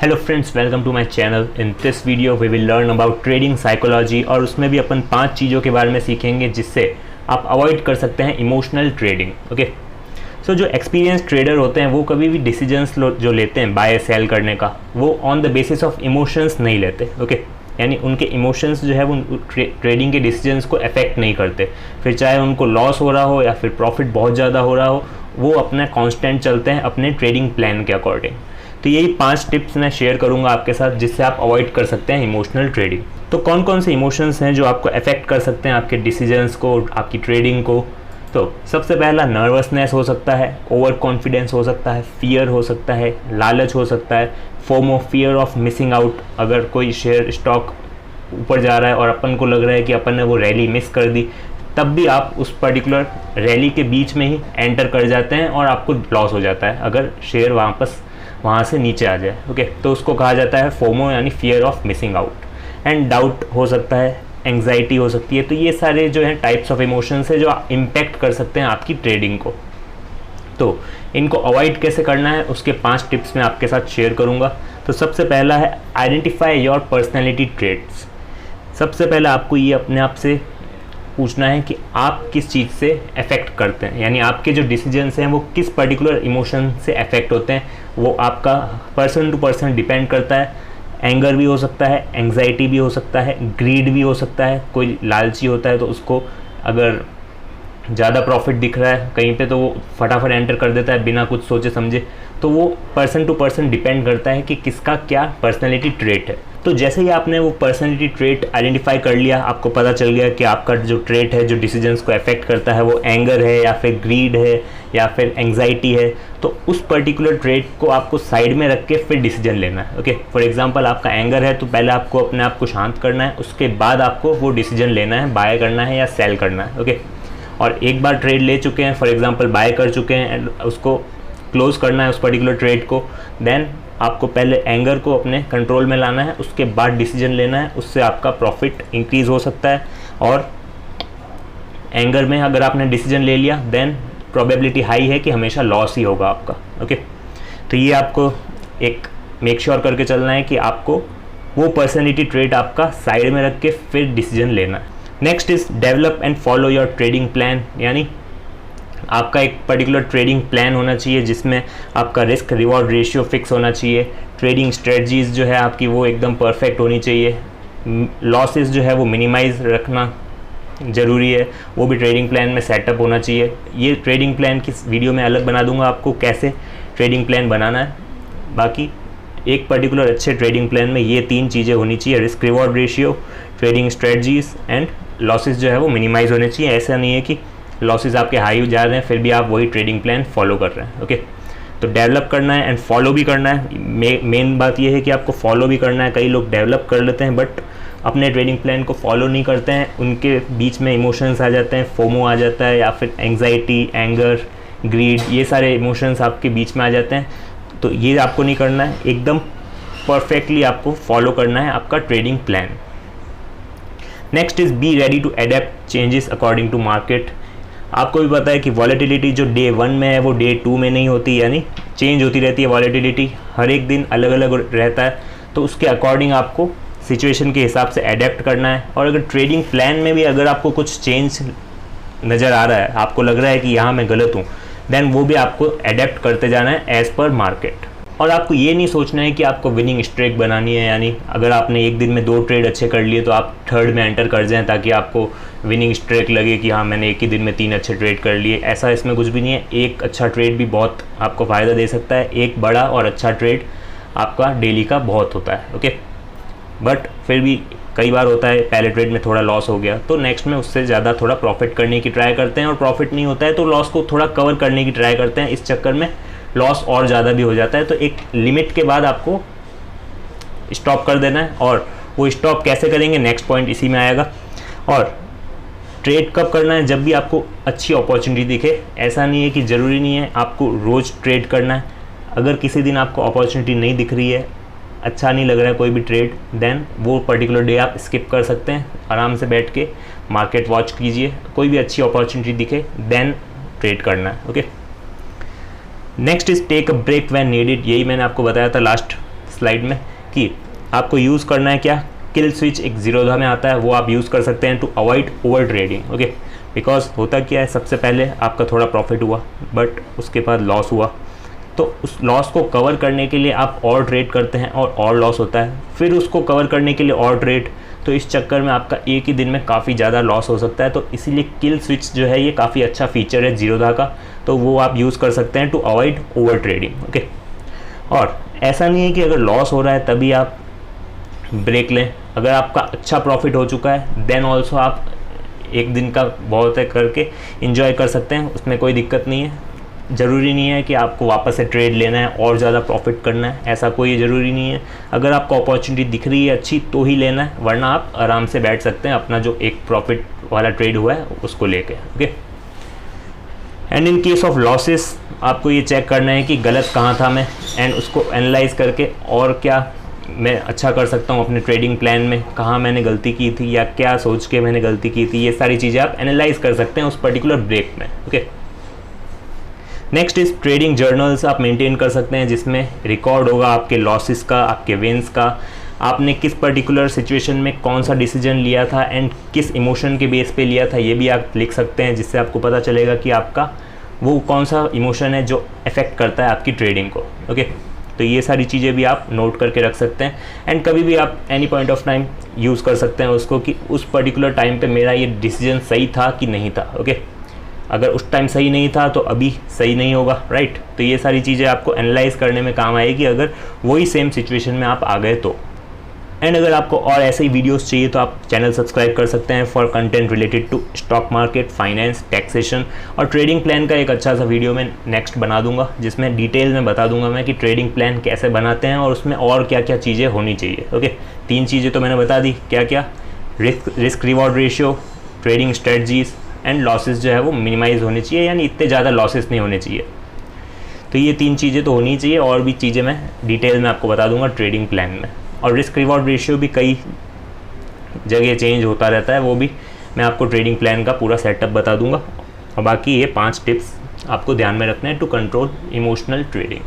Hello friends, welcome to my channel. In this video we will learn about trading psychology और उसमें भी अपन 5 चीज़ों के बारे में सीखेंगे जिससे आप अवॉइड कर सकते हैं इमोशनल ट्रेडिंग। ओके, सो जो एक्सपीरियंस ट्रेडर होते हैं वो कभी भी डिसीजंस जो लेते हैं बाय सेल करने का, वो on the basis of emotions नहीं लेते। ओके, यानी उनके इमोशंस जो है वो ट्रेडिंग के डिसीजंस को अफेक्ट नहीं करते। फिर चाहे उनको लॉस हो रहा हो या फिर प्रॉफिट बहुत ज़्यादा हो रहा हो, वो अपना कांस्टेंट चलते हैं अपने ट्रेडिंग प्लान के अकॉर्डिंग। तो यही 5 टिप्स मैं शेयर करूंगा आपके साथ जिससे आप अवॉइड कर सकते हैं इमोशनल ट्रेडिंग। तो कौन कौन से इमोशंस हैं जो आपको अफेक्ट कर सकते हैं आपके डिसीजंस को, आपकी ट्रेडिंग को। तो सबसे पहला नर्वसनेस हो सकता है, ओवर कॉन्फिडेंस हो सकता है, फियर हो सकता है, लालच हो सकता है, FOMO fear of missing out. अगर कोई शेयर स्टॉक ऊपर जा रहा है और अपन को लग रहा है कि अपन ने वो रैली मिस कर दी, तब भी आप उस पर्टिकुलर रैली के बीच में ही एंटर कर जाते हैं और आपको लॉस हो जाता है अगर शेयर वापस वहाँ से नीचे आ जाए। ओके, तो उसको कहा जाता है फोमो यानी fear of missing out. And doubt हो सकता है, एंग्जाइटी हो सकती है। तो ये सारे जो हैं टाइप्स ऑफ इमोशंस है जो इम्पेक्ट कर सकते हैं आपकी ट्रेडिंग को। तो इनको अवॉइड कैसे करना है उसके 5 टिप्स मैं आपके साथ शेयर करूँगा। तो सबसे पहला है आइडेंटिफाई योर पर्सनैलिटी ट्रेट्स। सबसे पहले आपको ये अपने आप से पूछना है कि आप किस चीज़ से अफेक्ट करते हैं, यानी आपके जो डिसीजंस हैं वो किस पर्टिकुलर इमोशन से अफेक्ट होते हैं। वो आपका पर्सन टू पर्सन डिपेंड करता है। एंगर भी हो सकता है, एंग्जाइटी भी हो सकता है, ग्रीड भी हो सकता है। कोई लालची होता है तो उसको अगर ज़्यादा प्रॉफिट दिख रहा है कहीं पे तो वो फटाफट एंटर कर देता है बिना कुछ सोचे समझे। तो वो पर्सन टू पर्सन डिपेंड करता है कि किसका क्या पर्सनैलिटी ट्रेट है। तो जैसे ही आपने वो पर्सनैलिटी ट्रेट आइडेंटिफाई कर लिया, आपको पता चल गया कि आपका जो ट्रेट है जो डिसीजंस को अफेक्ट करता है वो एंगर है या फिर ग्रीड है या फिर एंग्जाइटी है, तो उस पर्टिकुलर ट्रेट को आपको साइड में रख के फिर डिसीजन लेना है। ओके, फॉर एग्जांपल आपका एंगर है तो पहले आपको अपने आप को शांत करना है, उसके बाद आपको वो डिसीजन लेना है, बाय करना है या सेल करना है। ओके, और एक बार ट्रेड ले चुके हैं, फॉर एग्जांपल बाय कर चुके हैं एंड उसको क्लोज करना है उस पर्टिकुलर ट्रेड को, देन आपको पहले एंगर को अपने कंट्रोल में लाना है, उसके बाद डिसीजन लेना है। उससे आपका प्रॉफिट इंक्रीज़ हो सकता है। और एंगर में अगर आपने डिसीजन ले लिया देन प्रोबेबिलिटी हाई है कि हमेशा लॉस ही होगा आपका। ओके, तो ये आपको एक मेक श्योर करके चलना है कि आपको वो पर्सनैलिटी ट्रेट आपका साइड में रख के फिर डिसीजन लेना है। Next is develop and follow your trading plan, यानी आपका एक पर्टिकुलर ट्रेडिंग प्लान होना चाहिए जिसमें आपका रिस्क रिवॉर्ड रेशियो फिक्स होना चाहिए। ट्रेडिंग स्ट्रेटजीज जो है आपकी वो एकदम परफेक्ट होनी चाहिए। लॉसेस जो है वो मिनिमाइज रखना ज़रूरी है, वो भी ट्रेडिंग प्लान में सेटअप होना चाहिए। ये ट्रेडिंग प्लान की वीडियो में अलग बना दूंगा आपको कैसे ट्रेडिंग प्लान बनाना है। बाकी एक पर्टिकुलर अच्छे ट्रेडिंग प्लान में ये 3 चीज़ें होनी चाहिए, risk reward ratio, trading strategies and losses जो है वो मिनिमाइज होने चाहिए। ऐसा नहीं है कि लॉसेस आपके हाई जा रहे हैं फिर भी आप वही ट्रेडिंग प्लान फॉलो कर रहे हैं। ओके, तो डेवलप करना है एंड फॉलो भी करना है। मेन बात यह है कि आपको फॉलो भी करना है। कई लोग डेवलप कर लेते हैं बट अपने ट्रेडिंग प्लान को फॉलो नहीं करते हैं, उनके बीच में इमोशंस आ जाते हैं, फोमो आ जाता है या फिर एंग्जाइटी, एंगर, ग्रीड, ये सारे इमोशंस आपके बीच में आ जाते हैं। तो ये आपको नहीं करना है, एकदम परफेक्टली आपको फॉलो करना है आपका trading plan. Next is be ready to adapt changes according to market. आपको भी पता है कि वॉलेटिलिटी जो डे 1 में है वो डे 2 में नहीं होती, यानी चेंज होती रहती है। वॉलेटिलिटी हर एक दिन अलग अलग रहता है, तो उसके अकॉर्डिंग आपको सिचुएशन के हिसाब से अडेप्ट करना है। और अगर ट्रेडिंग प्लान में भी अगर आपको कुछ चेंज नज़र आ रहा है, आपको लग रहा है कि यहाँ मैं गलत हूँ, देन वो भी आपको अडेप्ट करते जाना है एज़ पर मार्केट। और आपको ये नहीं सोचना है कि आपको विनिंग स्ट्रेक बनानी है, यानी अगर आपने एक दिन में 2 ट्रेड अच्छे कर लिए तो आप 3rd में एंटर कर जाएं ताकि आपको विनिंग स्ट्रेक लगे कि हाँ मैंने एक ही दिन में 3 अच्छे ट्रेड कर लिए। ऐसा इसमें कुछ भी नहीं है। एक अच्छा ट्रेड भी बहुत आपको फ़ायदा दे सकता है। एक बड़ा और अच्छा ट्रेड आपका डेली का बहुत होता है। ओके, बट फिर भी कई बार होता है पहले ट्रेड में थोड़ा लॉस हो गया तो नेक्स्ट में उससे ज़्यादा थोड़ा प्रॉफिट करने की ट्राई करते हैं, और प्रॉफिट नहीं होता है तो लॉस को थोड़ा कवर करने की ट्राई करते हैं। इस चक्कर में लॉस और ज़्यादा भी हो जाता है। तो एक लिमिट के बाद आपको स्टॉप कर देना है, और वो स्टॉप कैसे करेंगे नेक्स्ट पॉइंट इसी में आएगा। और ट्रेड कब करना है, जब भी आपको अच्छी अपॉर्चुनिटी दिखे। ऐसा नहीं है कि ज़रूरी नहीं है आपको रोज़ ट्रेड करना है। अगर किसी दिन आपको अपॉर्चुनिटी नहीं दिख रही है, अच्छा नहीं लग रहा है कोई भी ट्रेड, देन वो पर्टिकुलर डे आप स्किप कर सकते हैं। आराम से बैठ के मार्केट वॉच कीजिए, कोई भी अच्छी अपॉर्चुनिटी दिखे देन ट्रेड करना है। Okay, next is take a break when needed. यही मैंने आपको बताया था लास्ट स्लाइड में कि आपको यूज़ करना है क्या, किल स्विच एक ज़ीरोधा में आता है, वो आप यूज़ कर सकते हैं to avoid over trading. Okay, because होता क्या है, सबसे पहले आपका थोड़ा प्रॉफिट हुआ बट उसके बाद लॉस हुआ, तो उस लॉस को कवर करने के लिए आप और ट्रेड करते हैं और लॉस होता है, फिर उसको कवर करने के लिए और ट्रेड, तो इस चक्कर में आपका एक ही दिन में काफ़ी ज़्यादा लॉस हो सकता है। तो इसीलिए किल स्विच जो है ये काफ़ी अच्छा फीचर है ज़ीरोधा का, तो वो आप यूज़ कर सकते हैं to avoid over trading. Okay, और ऐसा नहीं है कि अगर लॉस हो रहा है तभी आप ब्रेक लें, अगर आपका अच्छा प्रॉफिट हो चुका है देन ऑल्सो आप एक दिन का बहुत है करके इंजॉय कर सकते हैं, उसमें कोई दिक्कत नहीं है। ज़रूरी नहीं है कि आपको वापस से ट्रेड लेना है और ज़्यादा प्रॉफिट करना है, ऐसा कोई ज़रूरी नहीं है। अगर आपको अपॉर्चुनिटी दिख रही है अच्छी तो ही लेना है, वरना आप आराम से बैठ सकते हैं अपना जो एक प्रॉफिट वाला ट्रेड हुआ है उसको लेके। Okay, and in case of losses आपको ये चेक करना है कि गलत कहाँ था मैं, एंड उसको एनालाइज करके और क्या मैं अच्छा कर सकता हूँ अपने ट्रेडिंग प्लान में, कहाँ मैंने गलती की थी या क्या सोच के मैंने गलती की थी, ये सारी चीज़ें आप एनालाइज कर सकते हैं उस पर्टिकुलर ब्रेक में। Okay, next is trading journals आप मेंटेन कर सकते हैं, जिसमें रिकॉर्ड होगा आपके लॉसेस का, आपके विन्स का, आपने किस पर्टिकुलर सिचुएशन में कौन सा डिसीजन लिया था एंड किस इमोशन के बेस पे लिया था, ये भी आप लिख सकते हैं, जिससे आपको पता चलेगा कि आपका वो कौन सा इमोशन है जो अफेक्ट करता है आपकी ट्रेडिंग को। ओके, तो ये सारी चीज़ें भी आप नोट करके रख सकते हैं, एंड कभी भी आप any point of time use कर सकते हैं उसको कि उस पर्टिकुलर टाइम पे मेरा ये डिसीजन सही था कि नहीं था। ओके, अगर उस टाइम सही नहीं था तो अभी सही नहीं होगा, राइट। तो ये सारी चीज़ें आपको एनालाइज करने में काम आएगी अगर वही सेम सिचुएशन में आप आ गए तो। एंड अगर आपको और ऐसे ही वीडियोस चाहिए तो आप चैनल सब्सक्राइब कर सकते हैं for content related to stock market, finance, taxation और ट्रेडिंग प्लान का एक अच्छा सा वीडियो मैं नेक्स्ट बना दूंगा, जिसमें डिटेल में बता दूंगा मैं कि ट्रेडिंग प्लान कैसे बनाते हैं और उसमें और क्या क्या चीज़ें होनी चाहिए। ओके, 3 चीज़ें तो मैंने बता दी, क्या क्या, risk reward ratio, trading strategies and losses जो है वो मिनिमाइज होने चाहिए, यानी इतने ज़्यादा लॉसेस नहीं होने चाहिए। तो ये 3 चीज़ें तो होनी चाहिए, और भी चीज़ें मैं डिटेल में आपको बता दूंगा ट्रेडिंग प्लान में। और रिस्क रिवॉर्ड रेशियो भी कई जगह चेंज होता रहता है, वो भी मैं आपको ट्रेडिंग प्लान का पूरा सेटअप बता दूंगा। और बाकी ये 5 टिप्स आपको ध्यान में रखने हैं टू कंट्रोल इमोशनल ट्रेडिंग।